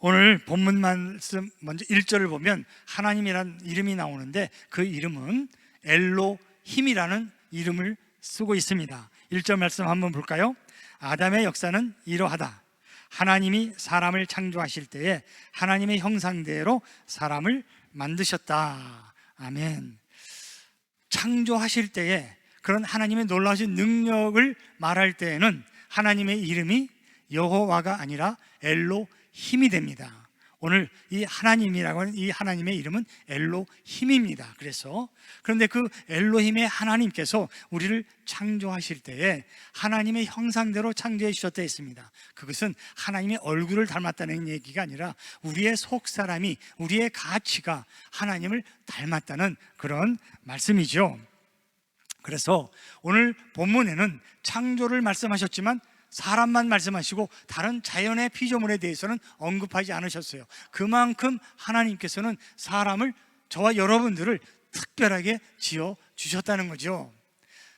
오늘 본문 말씀 먼저 1절을 보면 하나님이라는 이름이 나오는데 그 이름은 엘로힘이라는 이름을 쓰고 있습니다. 1절 말씀 한번 볼까요? 아담의 역사는 이러하다. 하나님이 사람을 창조하실 때에 하나님의 형상대로 사람을 만드셨다. 아멘. 창조하실 때에 그런 하나님의 놀라우신 능력을 말할 때에는 하나님의 이름이 여호와가 아니라 엘로힘이 됩니다. 오늘 이 하나님이라고 하는 이 하나님의 이름은 엘로힘입니다. 그런데 그 엘로힘의 하나님께서 우리를 창조하실 때에 하나님의 형상대로 창조해 주셨다 했습니다. 그것은 하나님의 얼굴을 닮았다는 얘기가 아니라 우리의 속사람이, 우리의 가치가 하나님을 닮았다는 그런 말씀이죠. 그래서 오늘 본문에는 창조를 말씀하셨지만 사람만 말씀하시고 다른 자연의 피조물에 대해서는 언급하지 않으셨어요. 그만큼 하나님께서는 사람을, 저와 여러분들을 특별하게 지어 주셨다는 거죠.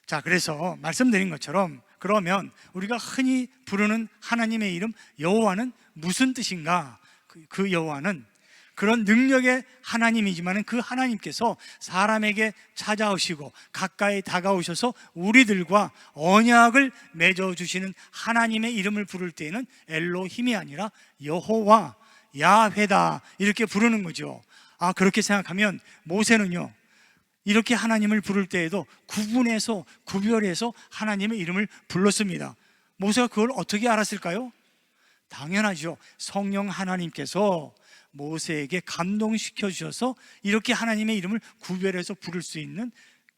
자, 그래서 말씀드린 것처럼 그러면 우리가 흔히 부르는 하나님의 이름 여호와는 무슨 뜻인가? 그 여호와는 그런 능력의 하나님이지만 그 하나님께서 사람에게 찾아오시고 가까이 다가오셔서 우리들과 언약을 맺어주시는 하나님의 이름을 부를 때에는 엘로힘이 아니라 여호와, 야훼다 이렇게 부르는 거죠. 그렇게 생각하면 모세는요, 이렇게 하나님을 부를 때에도 구별해서 하나님의 이름을 불렀습니다. 모세가 그걸 어떻게 알았을까요? 당연하죠. 성령 하나님께서 모세에게 감동시켜 주셔서 이렇게 하나님의 이름을 구별해서 부를 수 있는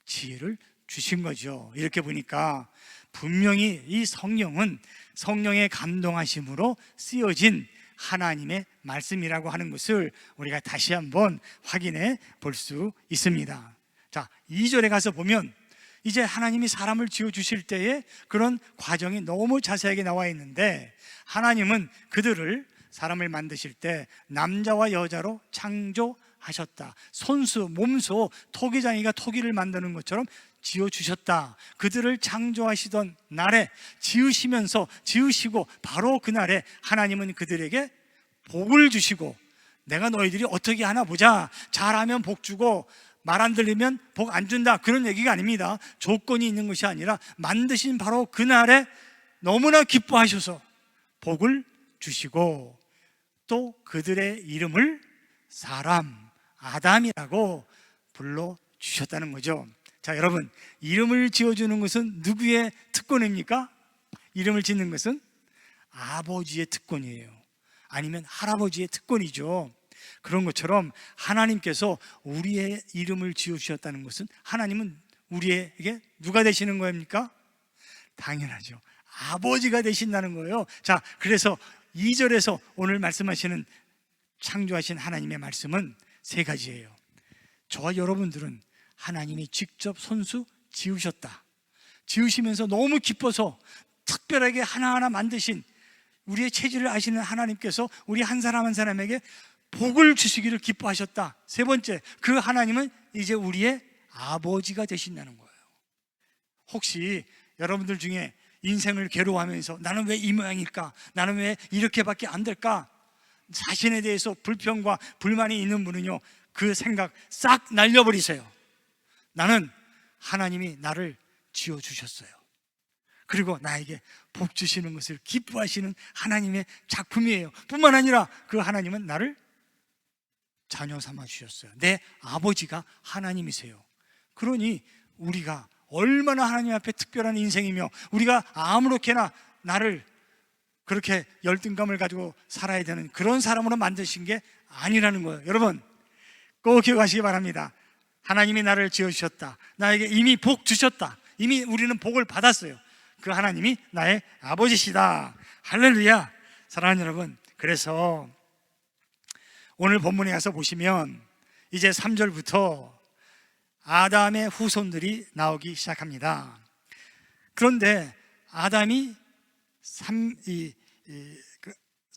지혜를 주신 거죠. 이렇게 보니까 분명히 이 성령은 성령의 감동하심으로 쓰여진 하나님의 말씀이라고 하는 것을 우리가 다시 한번 확인해 볼 수 있습니다. 자, 2절에 가서 보면 이제 하나님이 사람을 지어주실 때에 그런 과정이 너무 자세하게 나와 있는데, 하나님은 그들을, 사람을 만드실 때 남자와 여자로 창조하셨다. 손수, 몸소 토기장이가 토기를 만드는 것처럼 지어주셨다. 그들을 창조하시던 날에 지으시고 바로 그날에 하나님은 그들에게 복을 주시고, 내가 너희들이 어떻게 하나 보자, 잘하면 복 주고 말 안 들리면 복 안 준다, 그런 얘기가 아닙니다. 조건이 있는 것이 아니라 만드신 바로 그날에 너무나 기뻐하셔서 복을 주시고 또 그들의 이름을 사람, 아담이라고 불러주셨다는 거죠. 자, 여러분, 이름을 지어주는 것은 누구의 특권입니까? 이름을 짓는 것은 아버지의 특권이에요. 아니면 할아버지의 특권이죠. 그런 것처럼 하나님께서 우리의 이름을 지어주셨다는 것은, 하나님은 우리에게 누가 되시는 겁니까? 당연하죠. 아버지가 되신다는 거예요. 자, 그래서 2절에서 오늘 말씀하시는 창조하신 하나님의 말씀은 세 가지예요. 저와 여러분들은 하나님이 직접 손수 지으셨다. 지으시면서 너무 기뻐서 특별하게 하나하나 만드신 우리의 체질을 아시는 하나님께서 우리 한 사람 한 사람에게 복을 주시기를 기뻐하셨다. 세 번째, 그 하나님은 이제 우리의 아버지가 되신다는 거예요. 혹시 여러분들 중에 인생을 괴로워하면서 나는 왜 이 모양일까? 나는 왜 이렇게밖에 안 될까? 자신에 대해서 불평과 불만이 있는 분은요, 그 생각 싹 날려버리세요. 나는 하나님이 나를 지어주셨어요. 그리고 나에게 복 주시는 것을 기뻐하시는 하나님의 작품이에요. 뿐만 아니라 그 하나님은 나를 자녀 삼아 주셨어요. 내 아버지가 하나님이세요. 그러니 우리가 얼마나 하나님 앞에 특별한 인생이며, 우리가 아무렇게나 나를 그렇게 열등감을 가지고 살아야 되는 그런 사람으로 만드신 게 아니라는 거예요. 여러분, 꼭 기억하시기 바랍니다. 하나님이 나를 지어주셨다. 나에게 이미 복 주셨다. 이미 우리는 복을 받았어요. 그 하나님이 나의 아버지시다. 할렐루야. 사랑하는 여러분, 그래서 오늘 본문에 가서 보시면 이제 3절부터 아담의 후손들이 나오기 시작합니다. 그런데 아담이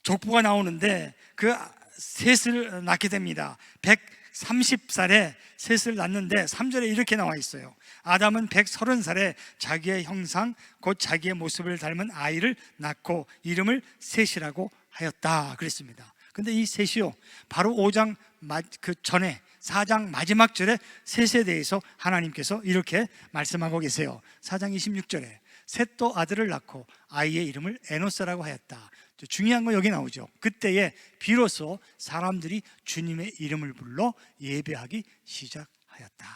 족보가 나오는데 그 셋을 낳게 됩니다. 130살에 셋을 낳는데 3절에 이렇게 나와 있어요. 아담은 130살에 자기의 형상 곧 자기의 모습을 닮은 아이를 낳고 이름을 셋이라고 하였다 그랬습니다. 근데 이 셋이요, 바로 5장 그 전에 4장 마지막 절에 셋에 대해서 하나님께서 이렇게 말씀하고 계세요. 4장 26절에 셋도 아들을 낳고 아이의 이름을 에노스라고 하였다. 중요한 거 여기 나오죠. 그때에 비로소 사람들이 주님의 이름을 불러 예배하기 시작하였다.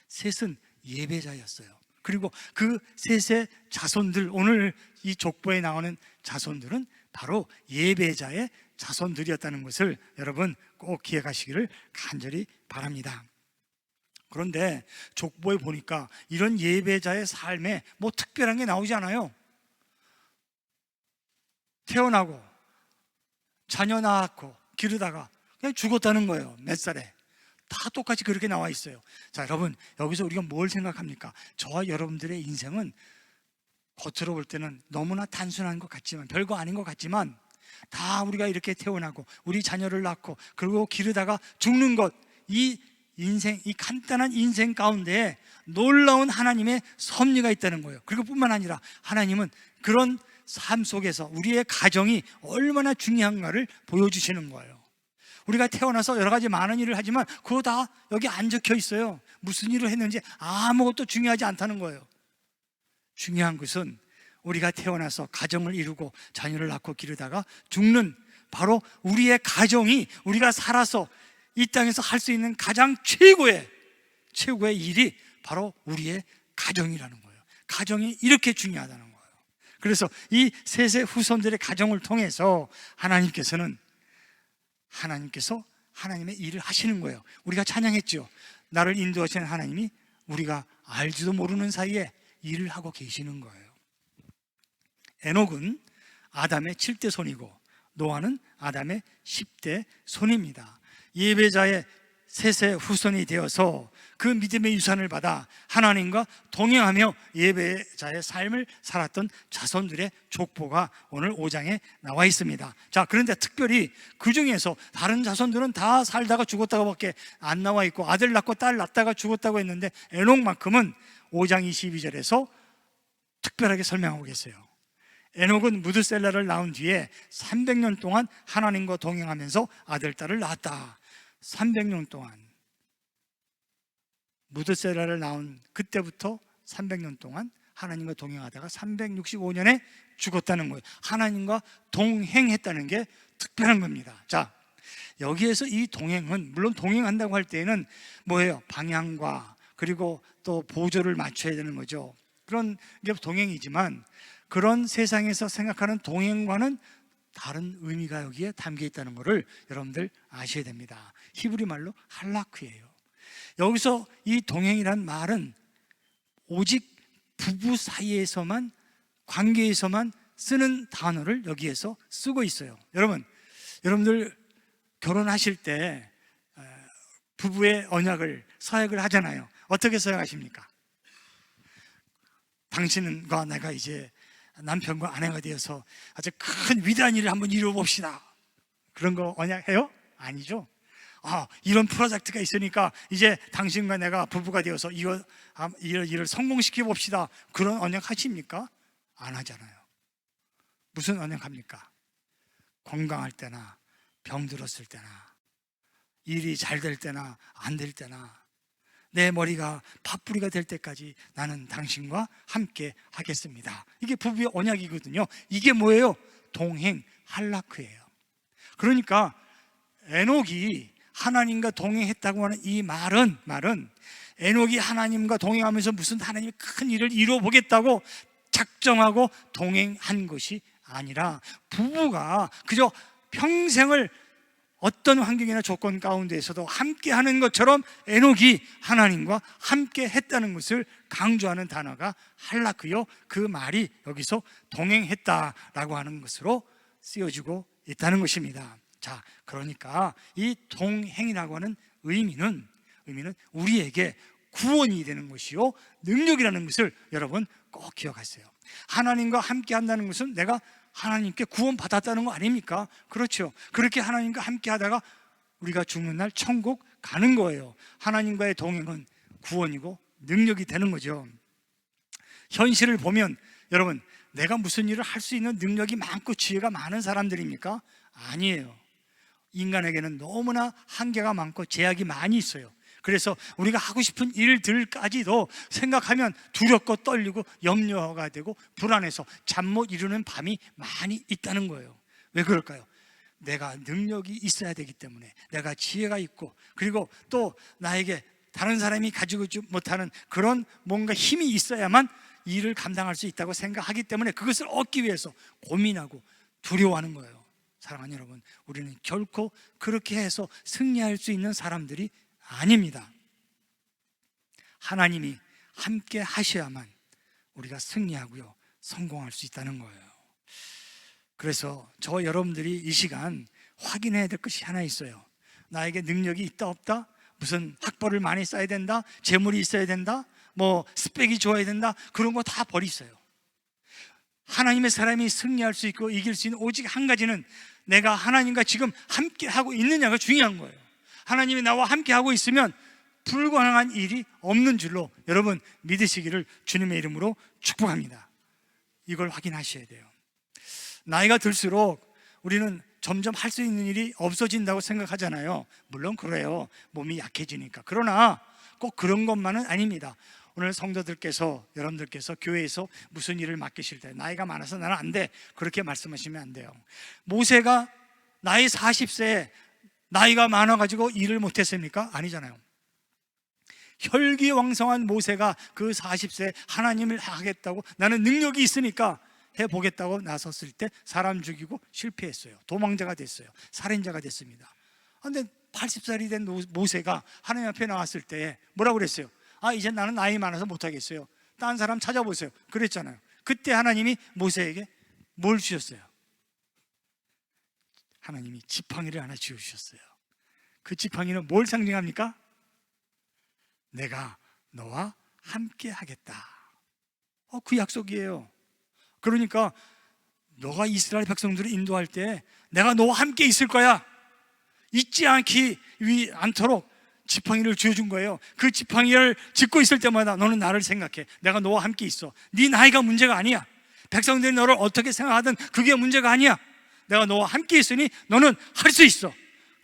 셋은 예배자였어요. 그리고 그 셋의 자손들, 오늘 이 족보에 나오는 자손들은 바로 예배자의 자손들이었다는 것을 여러분 꼭 기억하시기를 간절히 바랍니다. 그런데 족보에 보니까 이런 예배자의 삶에 뭐 특별한 게 나오지 않아요. 태어나고 자녀 낳았고 기르다가 그냥 죽었다는 거예요. 몇 살에. 다 똑같이 그렇게 나와 있어요. 자, 여러분, 여기서 우리가 뭘 생각합니까? 저와 여러분들의 인생은 겉으로 볼 때는 너무나 단순한 것 같지만, 별거 아닌 것 같지만, 다 우리가 이렇게 태어나고 우리 자녀를 낳고 그리고 기르다가 죽는 것, 이 인생, 이 간단한 인생 가운데 놀라운 하나님의 섭리가 있다는 거예요. 그리고 뿐만 아니라 하나님은 그런 삶 속에서 우리의 가정이 얼마나 중요한가를 보여주시는 거예요. 우리가 태어나서 여러 가지 많은 일을 하지만 그거 다 여기 안 적혀 있어요. 무슨 일을 했는지 아무것도 중요하지 않다는 거예요. 중요한 것은 우리가 태어나서 가정을 이루고 자녀를 낳고 기르다가 죽는, 바로 우리의 가정이 우리가 살아서 이 땅에서 할 수 있는 가장 최고의 일이 바로 우리의 가정이라는 거예요. 가정이 이렇게 중요하다는 거예요. 그래서 이 셋의 후손들의 가정을 통해서 하나님께서 하나님의 일을 하시는 거예요. 우리가 찬양했죠. 나를 인도하시는 하나님이 우리가 알지도 모르는 사이에 일을 하고 계시는 거예요. 에녹은 아담의 7대 손이고 노아는 아담의 10대 손입니다. 예배자의 셋의 후손이 되어서 그 믿음의 유산을 받아 하나님과 동행하며 예배자의 삶을 살았던 자손들의 족보가 오늘 5장에 나와 있습니다. 자, 그런데 특별히 그 중에서 다른 자손들은 다 살다가 죽었다고밖에 안 나와 있고, 아들 낳고 딸 낳다가 죽었다고 했는데 에녹만큼은 5장 22절에서 특별하게 설명하고 계세요. 에녹은 무드셀라를 낳은 뒤에 300년 동안 하나님과 동행하면서 아들, 딸을 낳았다. 300년 동안, 무드셀라를 낳은 그때부터 300년 동안 하나님과 동행하다가 365년에 죽었다는 거예요. 하나님과 동행했다는 게 특별한 겁니다. 자, 여기에서 이 동행은, 물론 동행한다고 할 때에는 뭐예요? 방향과 그리고 또 보조를 맞춰야 되는 거죠. 그런 게 동행이지만, 그런 세상에서 생각하는 동행과는 다른 의미가 여기에 담겨 있다는 것을 여러분들 아셔야 됩니다. 히브리 말로 할라크예요. 여기서 이 동행이란 말은 오직 부부 사이에서만, 관계에서만 쓰는 단어를 여기에서 쓰고 있어요. 여러분들 결혼하실 때 부부의 언약을 서약을 하잖아요. 어떻게 서약하십니까? 당신과 내가 이제 남편과 아내가 되어서 아주 큰 위대한 일을 한번 이루어봅시다, 그런 거 언약해요? 아니죠. 이런 프로젝트가 있으니까 이제 당신과 내가 부부가 되어서 이런 일을 성공시켜 봅시다, 그런 언약 하십니까? 안 하잖아요. 무슨 언약 합니까? 건강할 때나 병들었을 때나 일이 잘 될 때나 안 될 때나 내 머리가 팥뿌리가 될 때까지 나는 당신과 함께 하겠습니다. 이게 부부의 언약이거든요. 이게 뭐예요? 동행, 할라크예요. 그러니까 에녹이 하나님과 동행했다고 하는 이 말은 에녹이 하나님과 동행하면서 무슨 하나님의 큰 일을 이루어 보겠다고 작정하고 동행한 것이 아니라, 부부가 그저 평생을 어떤 환경이나 조건 가운데에서도 함께 하는 것처럼 에녹이 하나님과 함께 했다는 것을 강조하는 단어가 할라크요, 그 말이 여기서 동행했다라고 하는 것으로 쓰여지고 있다는 것입니다. 자, 그러니까 이 동행이라고 하는 의미는 우리에게 구원이 되는 것이요, 능력이라는 것을 여러분 꼭 기억하세요. 하나님과 함께 한다는 것은 내가 하나님께 구원받았다는 거 아닙니까? 그렇죠. 그렇게 하나님과 함께 하다가 우리가 죽는 날 천국 가는 거예요. 하나님과의 동행은 구원이고 능력이 되는 거죠. 현실을 보면 여러분, 내가 무슨 일을 할 수 있는 능력이 많고 지혜가 많은 사람들입니까? 아니에요. 인간에게는 너무나 한계가 많고 제약이 많이 있어요. 그래서 우리가 하고 싶은 일들까지도 생각하면 두렵고 떨리고 염려가 되고 불안해서 잠 못 이루는 밤이 많이 있다는 거예요. 왜 그럴까요? 내가 능력이 있어야 되기 때문에, 내가 지혜가 있고, 그리고 또 나에게 다른 사람이 가지고 있지 못하는 그런 뭔가 힘이 있어야만 일을 감당할 수 있다고 생각하기 때문에 그것을 얻기 위해서 고민하고 두려워하는 거예요. 사랑하는 여러분, 우리는 결코 그렇게 해서 승리할 수 있는 사람들이 아닙니다. 하나님이 함께 하셔야만 우리가 승리하고요, 성공할 수 있다는 거예요. 그래서 저 여러분들이 이 시간 확인해야 될 것이 하나 있어요. 나에게 능력이 있다 없다, 무슨 학벌을 많이 쌓아야 된다, 재물이 있어야 된다, 뭐 스펙이 좋아야 된다, 그런 거 다 버리세요. 하나님의 사람이 승리할 수 있고 이길 수 있는 오직 한 가지는 내가 하나님과 지금 함께 하고 있느냐가 중요한 거예요. 하나님이 나와 함께 하고 있으면 불가능한 일이 없는 줄로 여러분 믿으시기를 주님의 이름으로 축복합니다. 이걸 확인하셔야 돼요. 나이가 들수록 우리는 점점 할 수 있는 일이 없어진다고 생각하잖아요. 물론 그래요. 몸이 약해지니까. 그러나 꼭 그런 것만은 아닙니다. 오늘 성도들께서, 여러분들께서 교회에서 무슨 일을 맡기실 때 나이가 많아서 나는 안 돼, 그렇게 말씀하시면 안 돼요. 모세가 나이 40세에 나이가 많아가지고 일을 못했습니까? 아니잖아요. 혈기왕성한 모세가 그 40세에 하나님을 하겠다고, 나는 능력이 있으니까 해보겠다고 나섰을 때 사람 죽이고 실패했어요. 도망자가 됐어요. 살인자가 됐습니다. 그런데 80살이 된 모세가 하나님 앞에 나왔을 때 뭐라고 그랬어요? 이제 나는 나이 많아서 못하겠어요, 딴 사람 찾아보세요, 그랬잖아요. 그때 하나님이 모세에게 뭘 주셨어요? 하나님이 지팡이를 하나 주셨어요. 그 지팡이는 뭘 상징합니까? 내가 너와 함께 하겠다. 그 약속이에요. 그러니까 너가 이스라엘 백성들을 인도할 때 내가 너와 함께 있을 거야, 잊지 않도록 지팡이를 쥐어준 거예요. 그 지팡이를 짚고 있을 때마다 너는 나를 생각해, 내가 너와 함께 있어. 네 나이가 문제가 아니야, 백성들이 너를 어떻게 생각하든 그게 문제가 아니야, 내가 너와 함께 있으니 너는 할 수 있어.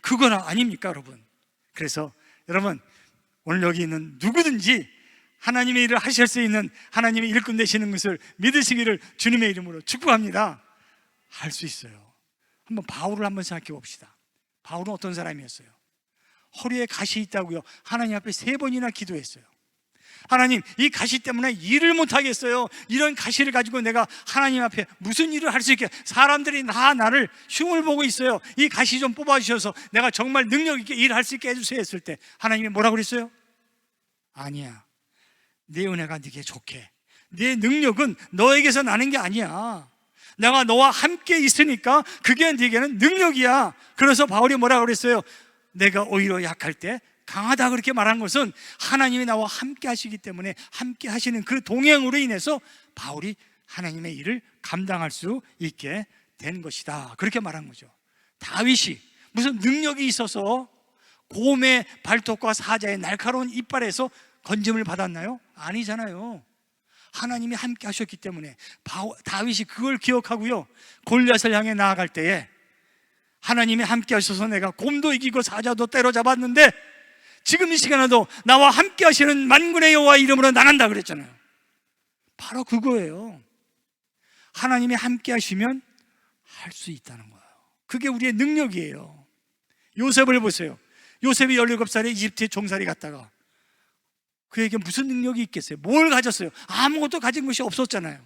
그거나 아닙니까 여러분? 그래서 여러분, 오늘 여기 있는 누구든지 하나님의 일을 하실 수 있는 하나님의 일꾼 되시는 것을 믿으시기를 주님의 이름으로 축복합니다. 할 수 있어요. 한번 바울을 한번 생각해 봅시다. 바울은 어떤 사람이었어요? 허리에 가시 있다고요, 하나님 앞에 3번이나 기도했어요. 하나님, 이 가시 때문에 일을 못하겠어요. 이런 가시를 가지고 내가 하나님 앞에 무슨 일을 할 수 있게, 사람들이 다 나를 흉을 보고 있어요. 이 가시 좀 뽑아주셔서 내가 정말 능력 있게 일할 수 있게 해주세요 했을 때 하나님이 뭐라고 그랬어요? 아니야, 내 은혜가 네게 좋게, 내 능력은 너에게서 나는 게 아니야, 내가 너와 함께 있으니까 그게 네게는 능력이야. 그래서 바울이 뭐라고 그랬어요? 내가 오히려 약할 때 강하다, 그렇게 말한 것은 하나님이 나와 함께 하시기 때문에, 함께 하시는 그 동행으로 인해서 바울이 하나님의 일을 감당할 수 있게 된 것이다, 그렇게 말한 거죠. 다윗이 무슨 능력이 있어서 곰의 발톱과 사자의 날카로운 이빨에서 건짐을 받았나요? 아니잖아요. 하나님이 함께 하셨기 때문에 다윗이 그걸 기억하고요, 골리앗을 향해 나아갈 때에 하나님이 함께 하셔서 내가 곰도 이기고 사자도 때려잡았는데 지금 이 시간에도 나와 함께 하시는 만군의 여호와 이름으로 나간다 그랬잖아요. 바로 그거예요. 하나님이 함께 하시면 할 수 있다는 거예요. 그게 우리의 능력이에요. 요셉을 보세요. 요셉이 17살에 이집트에 종살이 갔다가 그에게 무슨 능력이 있겠어요? 뭘 가졌어요? 아무것도 가진 것이 없었잖아요.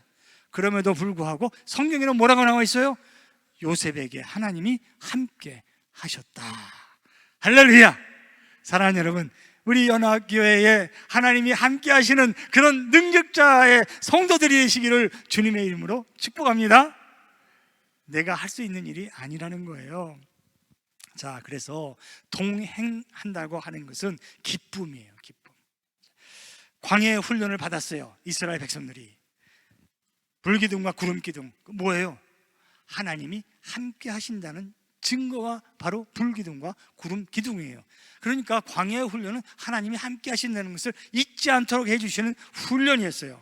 그럼에도 불구하고 성경에는 뭐라고 나와 있어요? 요셉에게 하나님이 함께 하셨다. 할렐루야. 사랑하는 여러분, 우리 연합교회에 하나님이 함께 하시는 그런 능력자의 성도들이 되시기를 주님의 이름으로 축복합니다. 내가 할 수 있는 일이 아니라는 거예요. 자, 그래서 동행한다고 하는 것은 기쁨이에요. 기쁨. 광야의 훈련을 받았어요, 이스라엘 백성들이. 불기둥과 구름기둥, 뭐예요? 하나님이 함께 하신다는 증거가 바로 불기둥과 구름기둥이에요. 그러니까 광야의 훈련은 하나님이 함께 하신다는 것을 잊지 않도록 해주시는 훈련이었어요.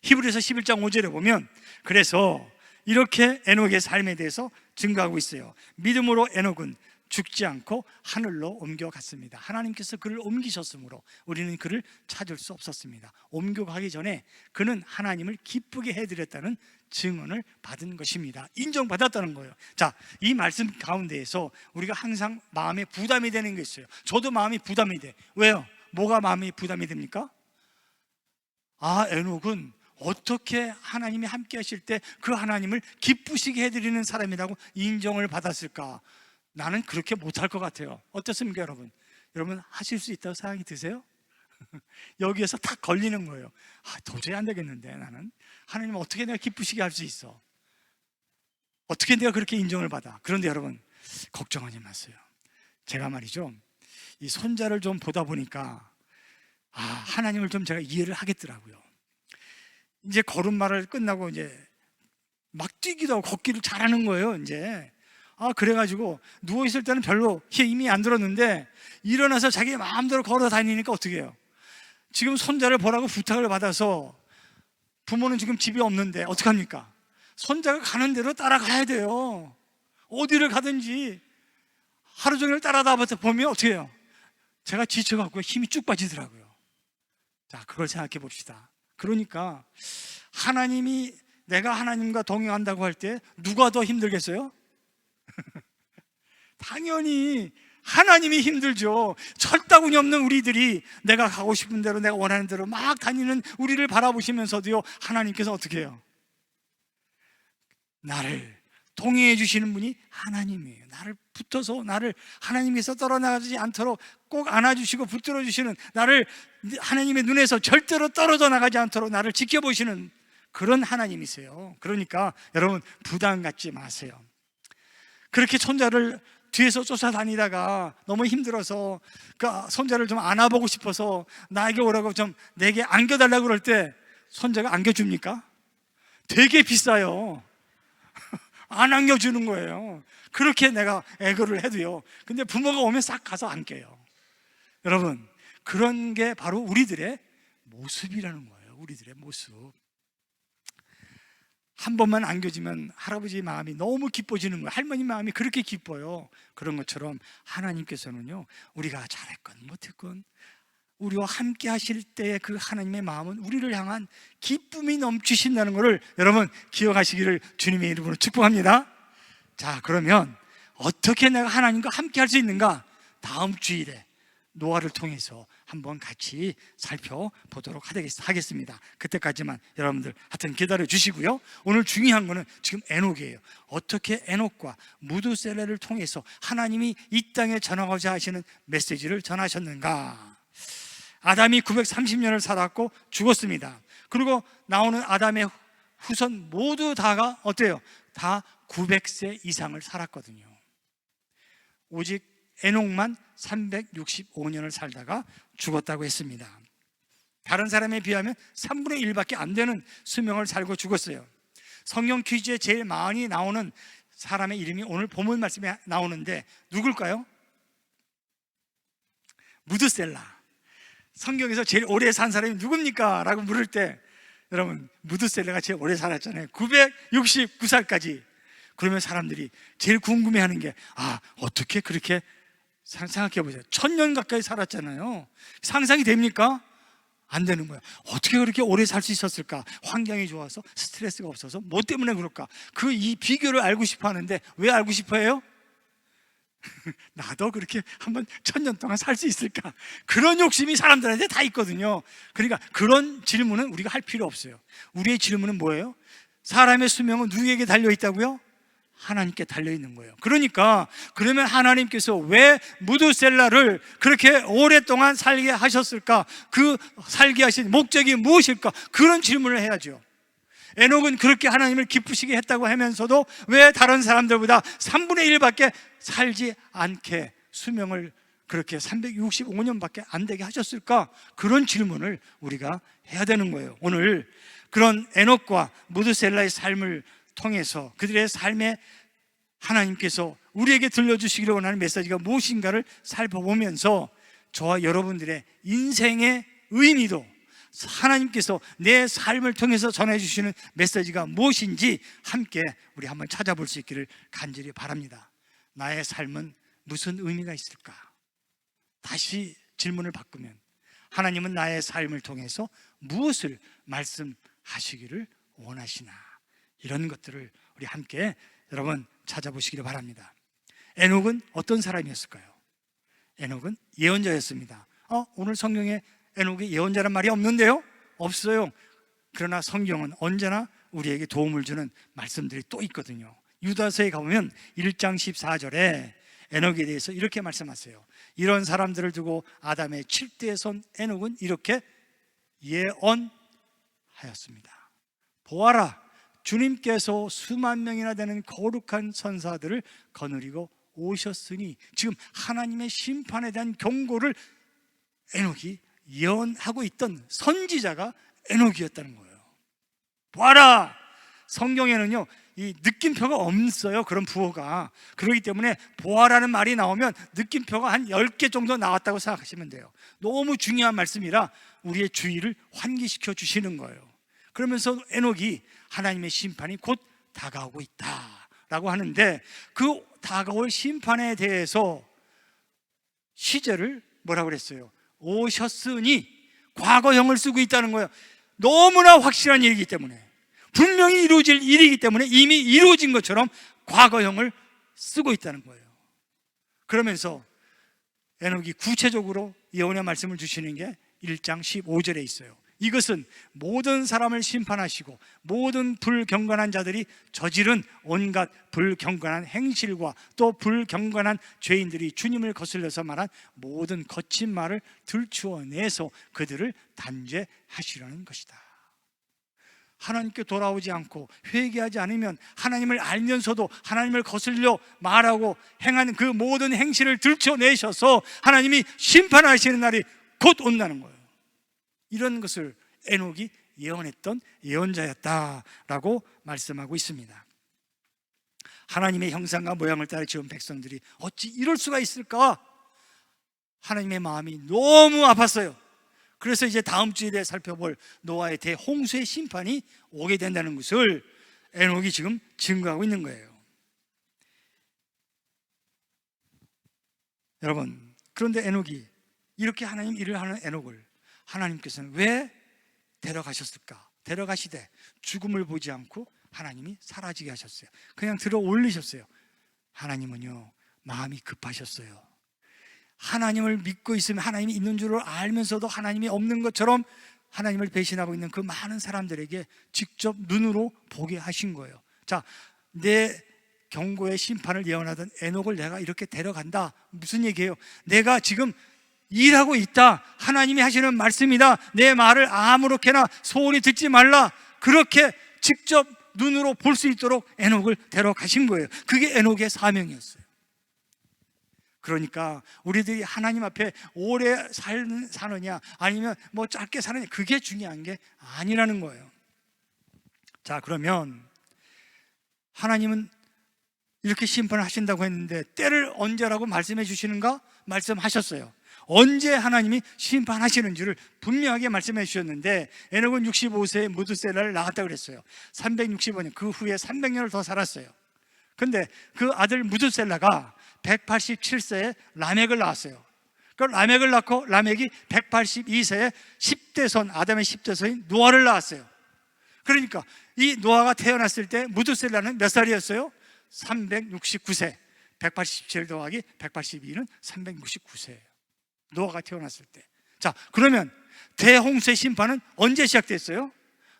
히브리서 11장 5절에 보면, 그래서 이렇게 에녹의 삶에 대해서 증거하고 있어요. 믿음으로 에녹은 죽지 않고 하늘로 옮겨갔습니다. 하나님께서 그를 옮기셨으므로 우리는 그를 찾을 수 없었습니다. 옮겨가기 전에 그는 하나님을 기쁘게 해드렸다는 증언을 받은 것입니다. 인정받았다는 거예요. 자, 이 말씀 가운데에서 우리가 항상 마음에 부담이 되는 게 있어요. 저도 마음이 부담이 돼. 왜요? 뭐가 마음이 부담이 됩니까? 에녹은 어떻게 하나님이 함께 하실 때 그 하나님을 기쁘시게 해드리는 사람이라고 인정을 받았을까? 나는 그렇게 못할 것 같아요. 어떻습니까, 여러분? 여러분 하실 수 있다고 생각이 드세요? 여기에서 딱 걸리는 거예요. 도저히 안 되겠는데, 나는 하나님 어떻게 내가 기쁘시게 할 수 있어? 어떻게 내가 그렇게 인정을 받아? 그런데 여러분 걱정하지 마세요. 제가 말이죠, 이 손자를 좀 보다 보니까 하나님을 좀 제가 이해를 하겠더라고요. 이제 걸음마를 끝나고 이제 막 뛰기도 하고 걷기를 잘하는 거예요. 이제 그래가지고 누워있을 때는 별로 힘이 안 들었는데 일어나서 자기 마음대로 걸어 다니니까 어떻게 해요? 지금 손자를 보라고 부탁을 받아서 부모는 지금 집이 없는데 어떡합니까? 손자가 가는 대로 따라가야 돼요. 어디를 가든지 하루 종일 따라다 보면 어떻게 해요? 제가 지쳐갖고 힘이 쭉 빠지더라고요. 자, 그걸 생각해 봅시다. 그러니까 하나님이, 내가 하나님과 동행한다고 할 때 누가 더 힘들겠어요? 당연히 하나님이 힘들죠. 철다구니 없는 우리들이 내가 가고 싶은 대로, 내가 원하는 대로 막 다니는 우리를 바라보시면서도요, 하나님께서 어떻게 해요? 나를 동행해 주시는 분이 하나님이에요. 나를 붙어서, 나를 하나님께서 떨어나가지 않도록 꼭 안아주시고 붙들어 주시는, 나를 하나님의 눈에서 절대로 떨어져 나가지 않도록 나를 지켜보시는 그런 하나님이세요. 그러니까 여러분 부담 갖지 마세요. 그렇게 손자를 뒤에서 쫓아다니다가 너무 힘들어서 그 손자를 좀 안아보고 싶어서 나에게 오라고 좀 내게 안겨달라고 그럴 때 손자가 안겨줍니까? 되게 비싸요. 안 안겨주는 거예요. 그렇게 내가 애교를 해도요. 근데 부모가 오면 싹 가서 안겨요. 여러분, 그런 게 바로 우리들의 모습이라는 거예요. 우리들의 모습. 한 번만 안겨주면 할아버지 마음이 너무 기뻐지는 거예요. 할머니 마음이 그렇게 기뻐요. 그런 것처럼 하나님께서는요, 우리가 잘했건 못했건 우리와 함께 하실 때의 그 하나님의 마음은 우리를 향한 기쁨이 넘치신다는 것을 여러분 기억하시기를 주님의 이름으로 축복합니다. 자, 그러면 어떻게 내가 하나님과 함께 할 수 있는가? 다음 주일에 노아를 통해서 한번 같이 살펴보도록 하겠습니다. 그때까지만 여러분들 하여튼 기다려 주시고요. 오늘 중요한 거는 지금 에녹이에요. 어떻게 에녹과 무드셀라를 통해서 하나님이 이 땅에 전하고자 하시는 메시지를 전하셨는가? 아담이 930년을 살았고 죽었습니다. 그리고 나오는 아담의 후손 모두 다가 어때요? 다 900세 이상을 살았거든요. 오직 에녹만 365년을 살다가 죽었다고 했습니다. 다른 사람에 비하면 3분의 1밖에 안 되는 수명을 살고 죽었어요. 성경 퀴즈에 제일 많이 나오는 사람의 이름이 오늘 본문 말씀에 나오는데 누굴까요? 무드셀라. 성경에서 제일 오래 산 사람이 누굽니까? 라고 물을 때 여러분 무드셀라가 제일 오래 살았잖아요. 969살까지. 그러면 사람들이 제일 궁금해하는 게 어떻게 그렇게, 생각해 보세요. 1000년 가까이 살았잖아요. 상상이 됩니까? 안 되는 거예요. 어떻게 그렇게 오래 살 수 있었을까? 환경이 좋아서, 스트레스가 없어서, 뭐 때문에 그럴까? 이 비결을 알고 싶어 하는데 왜 알고 싶어 해요? 나도 그렇게 한번 1000년 동안 살 수 있을까? 그런 욕심이 사람들한테 다 있거든요. 그러니까 그런 질문은 우리가 할 필요 없어요. 우리의 질문은 뭐예요? 사람의 수명은 누구에게 달려있다고요? 하나님께 달려있는 거예요. 그러니까 그러면 하나님께서 왜 무드셀라를 그렇게 오랫동안 살게 하셨을까? 그 살게 하신 목적이 무엇일까? 그런 질문을 해야죠. 에녹은 그렇게 하나님을 기쁘시게 했다고 하면서도 왜 다른 사람들보다 3분의 1밖에 살지 않게 수명을 그렇게 365년밖에 안 되게 하셨을까? 그런 질문을 우리가 해야 되는 거예요. 오늘 그런 에녹과 무드셀라의 삶을 통해서 그들의 삶에 하나님께서 우리에게 들려주시기를 원하는 메시지가 무엇인가를 살펴보면서 저와 여러분들의 인생의 의미도 하나님께서 내 삶을 통해서 전해주시는 메시지가 무엇인지 함께 우리 한번 찾아볼 수 있기를 간절히 바랍니다. 나의 삶은 무슨 의미가 있을까? 다시 질문을 바꾸면 하나님은 나의 삶을 통해서 무엇을 말씀하시기를 원하시나? 이런 것들을 우리 함께 여러분 찾아보시기를 바랍니다. 에녹은 어떤 사람이었을까요? 에녹은 예언자였습니다. 오늘 성경에 에녹이 예언자란 말이 없는데요? 없어요. 그러나 성경은 언제나 우리에게 도움을 주는 말씀들이 또 있거든요. 유다서에 가보면 1장 14절에 에녹에 대해서 이렇게 말씀하세요. 이런 사람들을 두고 아담의 7대 손 에녹은 이렇게 예언하였습니다. 보아라, 주님께서 수만 명이나 되는 거룩한 선사들을 거느리고 오셨으니, 지금 하나님의 심판에 대한 경고를 에녹이 예언하고 있던 선지자가 에녹이었다는 거예요. 보아라! 성경에는요, 이 느낌표가 없어요. 그런 부호가. 그렇기 때문에 보아라는 말이 나오면 느낌표가 한 10개 정도 나왔다고 생각하시면 돼요. 너무 중요한 말씀이라 우리의 주의를 환기시켜 주시는 거예요. 그러면서 에녹이 하나님의 심판이 곧 다가오고 있다라고 하는데, 그 다가올 심판에 대해서 시제를 뭐라고 그랬어요? 오셨으니, 과거형을 쓰고 있다는 거예요. 너무나 확실한 일이기 때문에, 분명히 이루어질 일이기 때문에 이미 이루어진 것처럼 과거형을 쓰고 있다는 거예요. 그러면서 에녹이 구체적으로 예언의 말씀을 주시는 게 1장 15절에 있어요. 이것은 모든 사람을 심판하시고 모든 불경건한 자들이 저지른 온갖 불경건한 행실과 또 불경건한 죄인들이 주님을 거슬려서 말한 모든 거친 말을 들추어내서 그들을 단죄하시려는 것이다. 하나님께 돌아오지 않고 회개하지 않으면, 하나님을 알면서도 하나님을 거슬려 말하고 행하는 그 모든 행실을 들춰내셔서 하나님이 심판하시는 날이 곧 온다는 거예요. 이런 것을 에녹이 예언했던 예언자였다라고 말씀하고 있습니다. 하나님의 형상과 모양을 따라 지은 백성들이 어찌 이럴 수가 있을까? 하나님의 마음이 너무 아팠어요. 그래서 이제 다음 주일에 살펴볼 노아의 대홍수의 심판이 오게 된다는 것을 에녹이 지금 증거하고 있는 거예요. 여러분, 그런데 에녹이 이렇게 하나님 일을 하는 에녹을 하나님께서는 왜 데려가셨을까? 데려가시되 죽음을 보지 않고 하나님이 사라지게 하셨어요. 그냥 들어 올리셨어요. 하나님은요, 마음이 급하셨어요. 하나님을 믿고 있으면, 하나님이 있는 줄을 알면서도 하나님이 없는 것처럼 하나님을 배신하고 있는 그 많은 사람들에게 직접 눈으로 보게 하신 거예요. 자, 내 경고의 심판을 예언하던 에녹을 내가 이렇게 데려간다. 무슨 얘기예요? 내가 지금 일하고 있다. 하나님이 하시는 말씀이다. 내 말을 아무렇게나 소홀히 듣지 말라. 그렇게 직접 눈으로 볼 수 있도록 에녹을 데려가신 거예요. 그게 에녹의 사명이었어요. 그러니까 우리들이 하나님 앞에 오래 사느냐 아니면 뭐 짧게 사느냐, 그게 중요한 게 아니라는 거예요. 자, 그러면 하나님은 이렇게 심판을 하신다고 했는데 때를 언제라고 말씀해 주시는가? 말씀하셨어요. 언제 하나님이 심판하시는 줄을 분명하게 말씀해 주셨는데, 에녹은 65세에 무드셀라를 낳았다고 그랬어요. 365년, 그 후에 300년을 더 살았어요. 근데 그 아들 무드셀라가 187세에 라멕을 낳았어요. 그 라멕을 낳고 라멕이 182세에 10대 손, 아담의 10대 손인 노아를 낳았어요. 그러니까 이 노아가 태어났을 때 무드셀라는 몇 살이었어요? 369세. 187 더하기 182는 369세예요. 노아가 태어났을 때. 자, 그러면 대홍수의 심판은 언제 시작됐어요?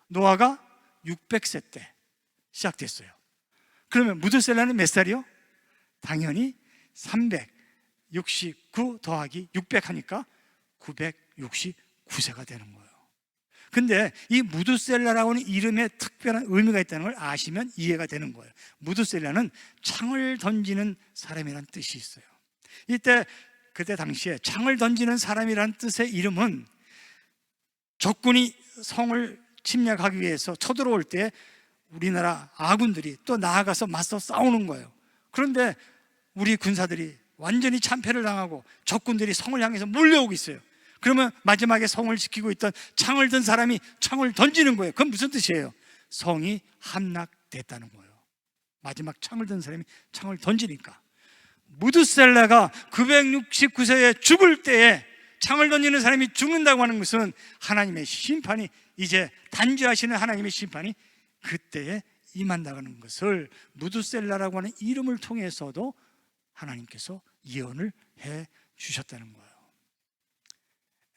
노아가 600세 때 시작됐어요. 그러면 무드셀라는 몇 살이요? 당연히 369 더하기 600 하니까 969세가 되는 거예요. 근데 이 무드셀라라고는 이름에 특별한 의미가 있다는 걸 아시면 이해가 되는 거예요. 무드셀라는 창을 던지는 사람이라는 뜻이 있어요. 그때 당시에 창을 던지는 사람이라는 뜻의 이름은, 적군이 성을 침략하기 위해서 쳐들어올 때 우리나라 아군들이 또 나아가서 맞서 싸우는 거예요. 그런데 우리 군사들이 완전히 참패를 당하고 적군들이 성을 향해서 몰려오고 있어요. 그러면 마지막에 성을 지키고 있던 창을 든 사람이 창을 던지는 거예요. 그건 무슨 뜻이에요? 성이 함락됐다는 거예요. 마지막 창을 든 사람이 창을 던지니까. 무드셀라가 969세에 죽을 때에 창을 던지는 사람이 죽는다고 하는 것은 하나님의 심판이, 이제 단죄하시는 하나님의 심판이 그때에 임한다는 것을 무드셀라라고 하는 이름을 통해서도 하나님께서 예언을 해 주셨다는 거예요.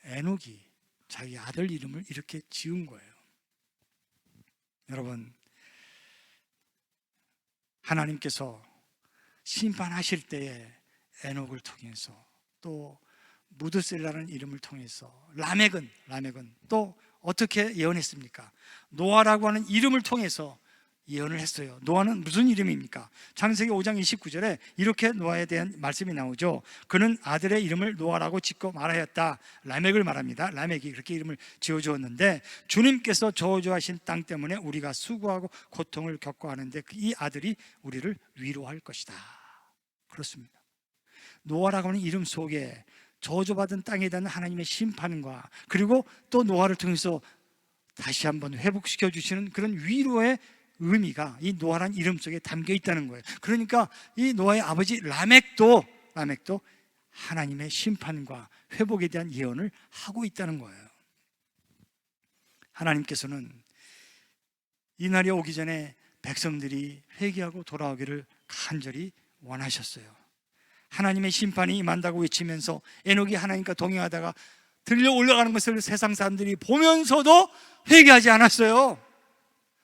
에녹이 자기 아들 이름을 이렇게 지은 거예요. 여러분, 하나님께서 심판하실 때에 에녹을 통해서, 또 무드셀라라는 이름을 통해서, 라멕은 또 어떻게 예언했습니까? 노아라고 하는 이름을 통해서 예언을 했어요. 노아는 무슨 이름입니까? 창세기 5장 29절에 이렇게 노아에 대한 말씀이 나오죠. 그는 아들의 이름을 노아라고 짓고 말하였다. 라멕을 말합니다. 라멕이 그렇게 이름을 지어주었는데, 주님께서 저주하신 땅 때문에 우리가 수고하고 고통을 겪고 하는데 이 아들이 우리를 위로할 것이다. 그렇습니다. 노아라고 하는 이름 속에 저주받은 땅에 대한 하나님의 심판과, 그리고 또 노아를 통해서 다시 한번 회복시켜 주시는 그런 위로의 의미가 이 노아라는 이름 속에 담겨 있다는 거예요. 그러니까 이 노아의 아버지 라멕도 하나님의 심판과 회복에 대한 예언을 하고 있다는 거예요. 하나님께서는 이날이 오기 전에 백성들이 회개하고 돌아오기를 간절히 원하셨어요. 하나님의 심판이 임한다고 외치면서 에녹이 하나님과 동행하다가 들려 올라가는 것을 세상 사람들이 보면서도 회개하지 않았어요.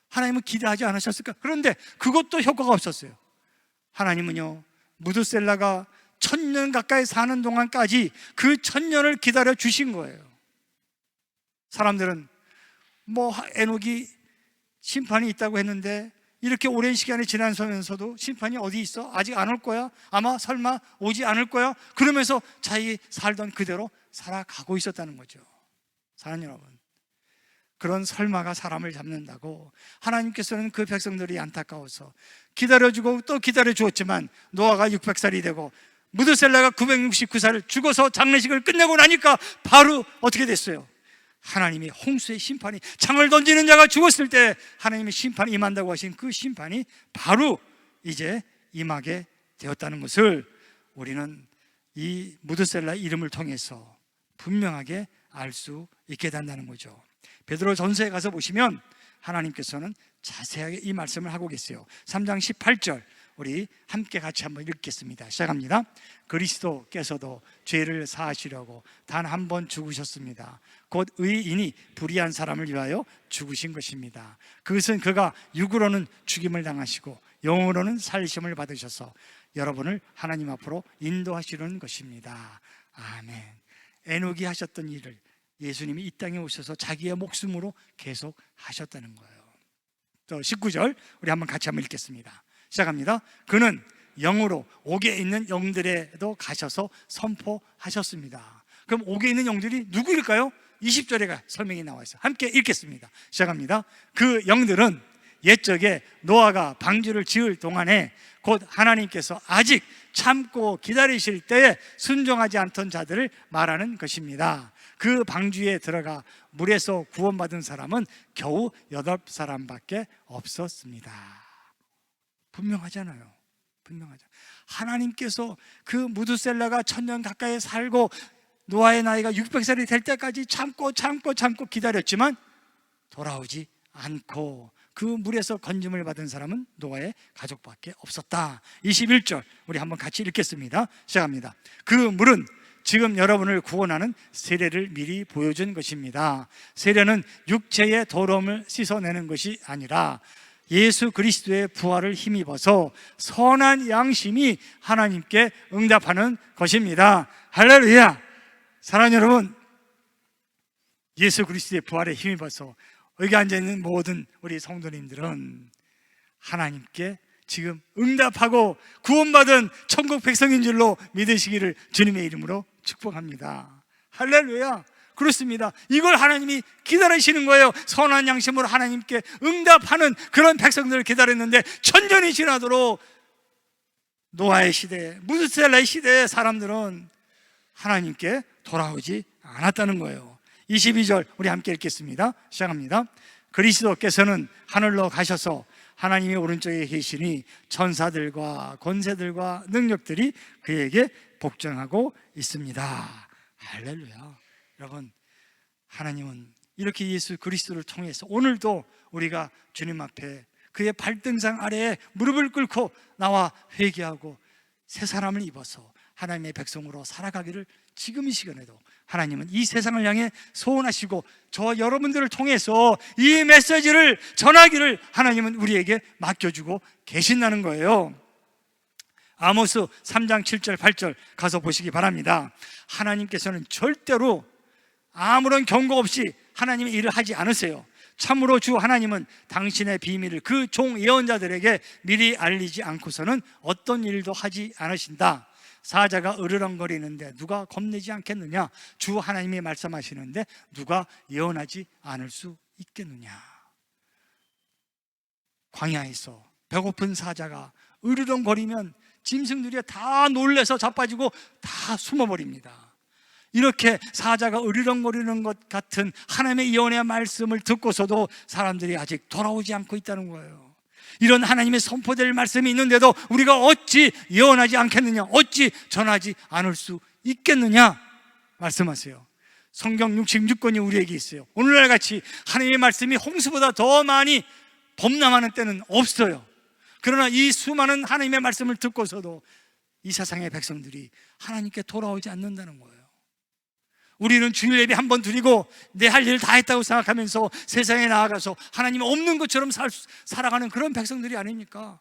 하나님은 기대하지 않으셨을까? 그런데 그것도 효과가 없었어요. 하나님은요, 무드셀라가 1000년 가까이 사는 동안까지 그 1000년을 기다려 주신 거예요. 사람들은 에녹이 심판이 있다고 했는데 이렇게 오랜 시간이 지나면서도 심판이 어디 있어? 아직 안 올 거야? 아마 설마 오지 않을 거야? 그러면서 자기 살던 그대로 살아가고 있었다는 거죠. 사랑하는 여러분, 그런 설마가 사람을 잡는다고 하나님께서는 그 백성들이 안타까워서 기다려주고 또 기다려주었지만, 노아가 600살이 되고 무드셀라가 969살 죽어서 장례식을 끝내고 나니까 바로 어떻게 됐어요? 하나님이 홍수의 심판이, 창을 던지는 자가 죽었을 때 하나님의 심판이 임한다고 하신 그 심판이 바로 이제 임하게 되었다는 것을 우리는 이 무드셀라 이름을 통해서 분명하게 알 수 있게 된다는 거죠. 베드로 전서에 가서 보시면 하나님께서는 자세하게 이 말씀을 하고 계세요. 3장 18절 우리 함께 같이 한번 읽겠습니다. 시작합니다. 그리스도께서도 죄를 사하시려고 단 한 번 죽으셨습니다. 곧 의인이 불의한 사람을 위하여 죽으신 것입니다. 그것은 그가 육으로는 죽임을 당하시고 영으로는 살리심을 받으셔서 여러분을 하나님 앞으로 인도하시는 것입니다. 아멘. 에녹이 하셨던 일을 예수님이 이 땅에 오셔서 자기의 목숨으로 계속 하셨다는 거예요. 또 19절 우리 같이 한번 읽겠습니다. 시작합니다. 그는 영으로 옥에 있는 영들에도 가셔서 선포하셨습니다. 그럼 옥에 있는 영들이 누구일까요? 20절에 설명이 나와 있어요. 함께 읽겠습니다. 시작합니다. 그 영들은 옛적에 노아가 방주를 지을 동안에 곧 하나님께서 아직 참고 기다리실 때에 순종하지 않던 자들을 말하는 것입니다. 그 방주에 들어가 물에서 구원받은 사람은 겨우 8사람밖에 없었습니다. 분명하잖아요. 하나님께서 그 무드셀라가 1000년 가까이 살고 노아의 나이가 600살이 될 때까지 참고 기다렸지만 돌아오지 않고 그 물에서 건짐을 받은 사람은 노아의 가족밖에 없었다. 21절 우리 한번 같이 읽겠습니다. 시작합니다. 그 물은 지금 여러분을 구원하는 세례를 미리 보여준 것입니다. 세례는 육체의 더러움을 씻어내는 것이 아니라 예수 그리스도의 부활을 힘입어서 선한 양심이 하나님께 응답하는 것입니다. 할렐루야. 사랑하는 여러분, 예수 그리스도의 부활에 힘입어서 여기 앉아있는 모든 우리 성도님들은 하나님께 지금 응답하고 구원받은 천국 백성인 줄로 믿으시기를 주님의 이름으로 축복합니다. 할렐루야. 그렇습니다. 이걸 하나님이 기다리시는 거예요. 선한 양심으로 하나님께 응답하는 그런 백성들을 기다렸는데 1000년이 지나도록 노아의 시대에, 무드셀라의 시대의 사람들은 하나님께 돌아오지 않았다는 거예요. 22절 우리 함께 읽겠습니다. 시작합니다. 그리스도께서는 하늘로 가셔서 하나님의 오른쪽에 계시니 천사들과 권세들과 능력들이 그에게 복종하고 있습니다. 할렐루야. 여러분, 하나님은 이렇게 예수 그리스도를 통해서 오늘도 우리가 주님 앞에 그의 발등상 아래에 무릎을 꿇고 나와 회개하고 새 사람을 입어서 하나님의 백성으로 살아가기를 지금 이 시간에도 하나님은 이 세상을 향해 소원하시고 저 여러분들을 통해서 이 메시지를 전하기를 하나님은 우리에게 맡겨주고 계신다는 거예요. 아모스 3장 7절 8절 가서 보시기 바랍니다. 하나님께서는 절대로 아무런 경고 없이 하나님의 일을 하지 않으세요. 참으로 주 하나님은 당신의 비밀을 그 종 예언자들에게 미리 알리지 않고서는 어떤 일도 하지 않으신다. 사자가 으르렁거리는데 누가 겁내지 않겠느냐? 주 하나님이 말씀하시는데 누가 예언하지 않을 수 있겠느냐? 광야에서 배고픈 사자가 으르렁거리면 짐승들이 다 놀래서 자빠지고 다 숨어버립니다. 이렇게 사자가 으르렁거리는 것 같은 하나님의 예언의 말씀을 듣고서도 사람들이 아직 돌아오지 않고 있다는 거예요. 이런 하나님의 선포될 말씀이 있는데도 우리가 어찌 예언하지 않겠느냐? 어찌 전하지 않을 수 있겠느냐? 말씀하세요. 성경 66권이 우리에게 있어요. 오늘날 같이 하나님의 말씀이 홍수보다 더 많이 범람하는 때는 없어요. 그러나 이 수많은 하나님의 말씀을 듣고서도 이 세상의 백성들이 하나님께 돌아오지 않는다는 거예요. 우리는 주일 예배 한 번 드리고 내 할 일 다 했다고 생각하면서 세상에 나아가서 하나님 없는 것처럼 살아가는 그런 백성들이 아닙니까?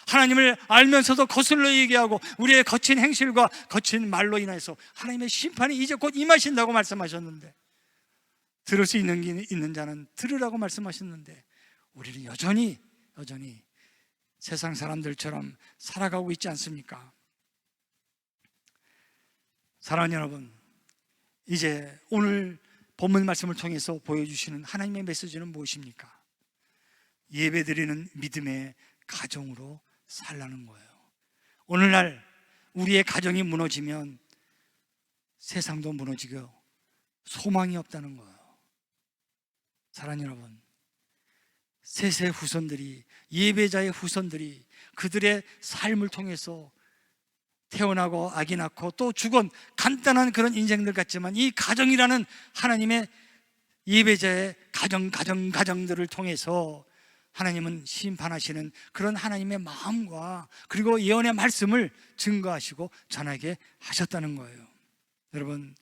하나님을 알면서도 거슬러 얘기하고 우리의 거친 행실과 거친 말로 인해서 하나님의 심판이 이제 곧 임하신다고 말씀하셨는데, 들을 수 있는 자는 들으라고 말씀하셨는데 우리는 여전히 세상 사람들처럼 살아가고 있지 않습니까? 사랑하는 여러분, 이제 오늘 본문 말씀을 통해서 보여주시는 하나님의 메시지는 무엇입니까? 예배드리는 믿음의 가정으로 살라는 거예요. 오늘날 우리의 가정이 무너지면 세상도 무너지고 소망이 없다는 거예요. 사랑하는 여러분, 셋의 후손들이, 예배자의 후손들이 그들의 삶을 통해서 태어나고 아기 낳고 또 죽은 간단한 그런 인생들 같지만 이 가정이라는 하나님의 예배자의 가정들을 통해서 하나님은 심판하시는 그런 하나님의 마음과 그리고 예언의 말씀을 증거하시고 전하게 하셨다는 거예요. 여러분,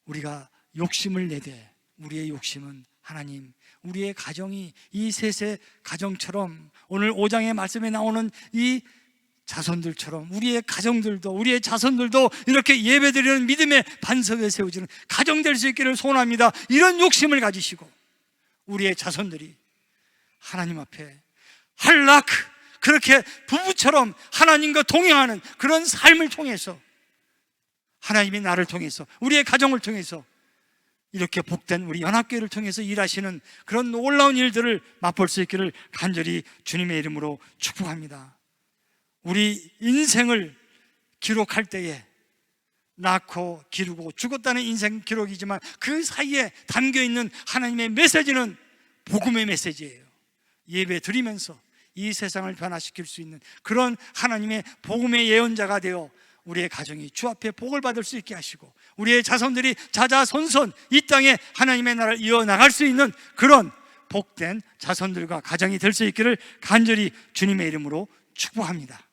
우리가 욕심을 내되 우리의 욕심은 하나님, 우리의 가정이 이 셋의 가정처럼 오늘 5장의 말씀에 나오는 이 자손들처럼 우리의 가정들도 우리의 자손들도 이렇게 예배드리는 믿음의 반석에 세워지는 가정 될 수 있기를 소원합니다. 이런 욕심을 가지시고 우리의 자손들이 하나님 앞에 한락 그렇게 부부처럼 하나님과 동행하는 그런 삶을 통해서 하나님이 나를 통해서 우리의 가정을 통해서 이렇게 복된 우리 연합교회를 통해서 일하시는 그런 놀라운 일들을 맛볼 수 있기를 간절히 주님의 이름으로 축복합니다. 우리 인생을 기록할 때에 낳고 기르고 죽었다는 인생 기록이지만 그 사이에 담겨있는 하나님의 메시지는 복음의 메시지예요. 예배 드리면서 이 세상을 변화시킬 수 있는 그런 하나님의 복음의 예언자가 되어 우리의 가정이 주 앞에 복을 받을 수 있게 하시고 우리의 자손들이 자자손손 이 땅에 하나님의 나라를 이어나갈 수 있는 그런 복된 자손들과 가정이 될 수 있기를 간절히 주님의 이름으로 축복합니다.